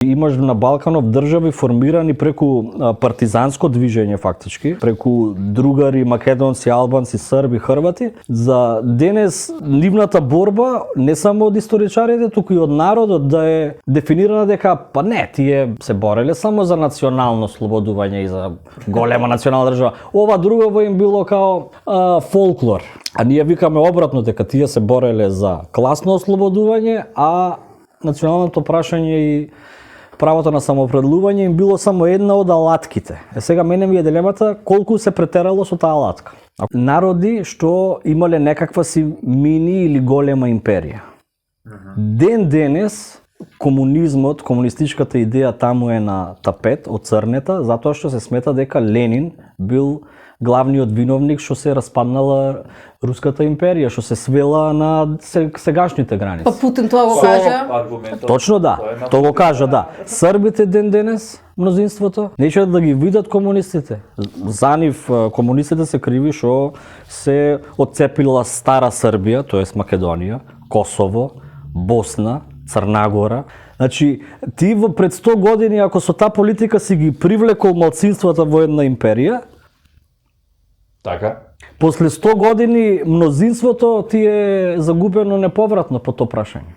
Имаш на Балканов држави формирани преку партизанско движење фактички, преку другари, македонци, албанци, срби, хрвати. За денес нивната борба не само од историчарите, туку и од народот да е дефинирана дека па не, тие се бореле само за национално слободување и за голема национална држава. Ова друго им било као фолклор. А ние викаме обратно дека тие се бореле за класно ослободување, а националното прашање и правото на самоопределување им било само една од алатките. Сега мене ми е дилемата колку се претерало со таа алатка. Народи што имале некаква си мини или голема империја. Ден денес комунизмот, комунистичката идеја таму е на тапет, оцрнета, затоа што се смета дека Ленин бил главниот виновник што се распаднала Руската империја, што се свела на сегашните граници. Па Путин тоа го кажа. Точно да, тоа го кажа, да. Србите ден денес, мнозинството, нече да ги видат комунистите. За нив комунистите се криви што се отцепила стара Србија, тоест Македонија, Косово, Босна, Црнагора. Значи, ти пред 100 години, ако со таа политика си ги привлекол малцинствата во една империја, така, после 100 години мнозинството ти е загубено неповратно по тоа прашање.